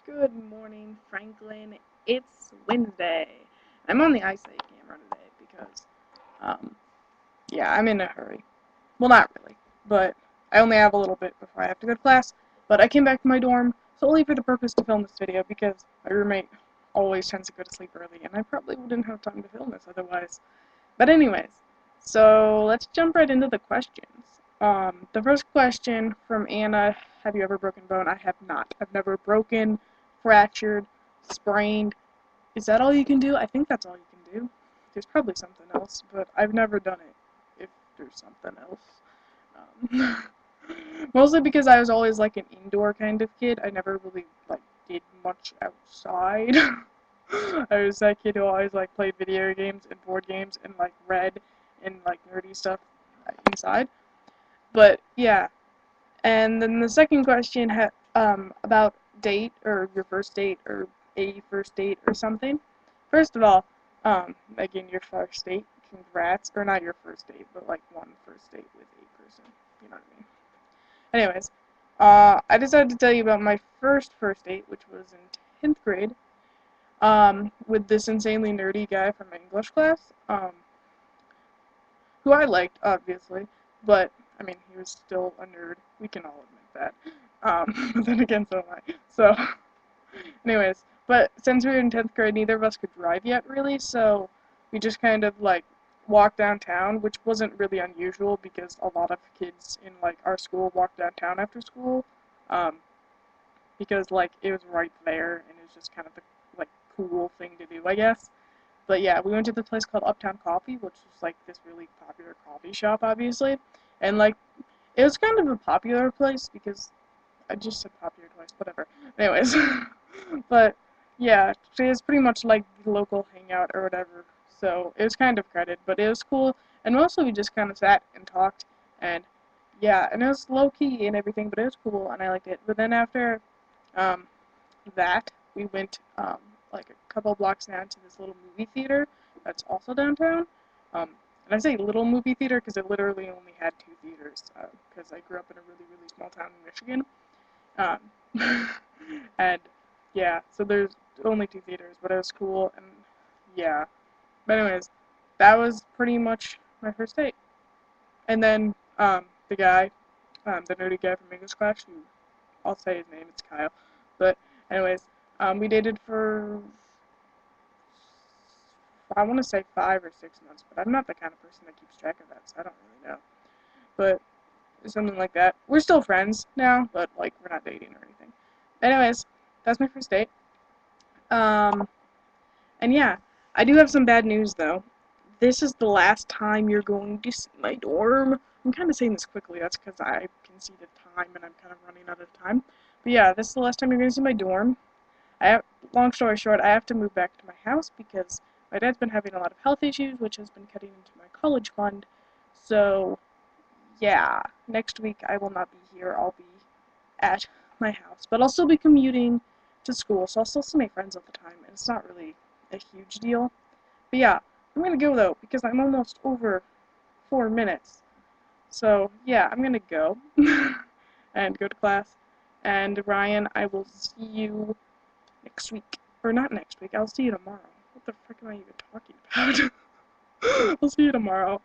Good morning, Franklin. It's Wednesday. I'm on the eyesight camera today because, um, yeah, I'm in a hurry. Well, not really, but I only have a little bit before I have to go to class. But I came back to my dorm solely for the purpose to film this video because my roommate always tends to go to sleep early, and I probably wouldn't have time to film this otherwise. But anyways, so let's jump right into the questions. The first question from Anna, have you ever broken bone? I have not. I've never broken, fractured, sprained. Is that all you can do? I think that's all you can do. There's probably something else, but I've never done it, if there's something else. Mostly because I was always like an indoor kind of kid. I never really like did much outside. I was that kid who always like played video games and board games and like read and like nerdy stuff inside. But yeah, and then the second question about date or your first date or a first date or something. First of all, Megan, your first date, congrats, or not your first date, but like one first date with a person. You know what I mean? Anyways, I decided to tell you about my first date, which was in 10th grade, with this insanely nerdy guy from my English class, who I liked, obviously, but, I mean, he was still a nerd. We can all admit that. But then again, so am I. So, anyways, but since we were in 10th grade, neither of us could drive yet, really, so we just kind of, like, walked downtown, which wasn't really unusual because a lot of kids in, like, our school walked downtown after school, um, because, like, it was right there, and it was just kind of the, like, cool thing to do, I guess. But yeah, we went to this place called Uptown Coffee, which is like this really popular coffee shop, obviously. And like, it was kind of a popular place because I just said popular twice, whatever. Anyways, but yeah, it was pretty much like the local hangout or whatever. So it was kind of crowded, but it was cool. And mostly we just kind of sat and talked, and yeah, and it was low key and everything, but it was cool and I liked it. But then after um, that, we went like a couple blocks down to this little movie theater that's also downtown. Um, and I say little movie theater because it literally only had two theaters because I grew up in a really, really small town in Michigan. Um, and yeah, so there's only two theaters, but it was cool and yeah. But anyways, that was pretty much my first date. And then the guy, the nerdy guy from English class, who I'll say his name, it's Kyle. But anyways, we dated for I want to say 5 or 6 months, but I'm not the kind of person that keeps track of that, so I don't really know. But something like that. We're still friends now, but like we're not dating or anything. Anyways, that's my first date. Um, and yeah, I do have some bad news though. This is the last time you're going to see my dorm. I'm kind of saying this quickly. That's because I can see the time and I'm kind of running out of time. But yeah, this is the last time you're going to see my dorm. I have, long story short, I have to move back to my house because my dad's been having a lot of health issues, which has been cutting into my college fund. So, yeah, next week I will not be here. I'll be at my house, but I'll still be commuting to school, so I'll still see my friends all the time, and it's not really a huge deal. But yeah, I'm gonna go though because I'm almost over 4 minutes. So yeah, I'm gonna go and go to class. And Ryan, I will see you next week. Or not next week, I'll see you tomorrow. What the frick am I even talking about? I'll see you tomorrow.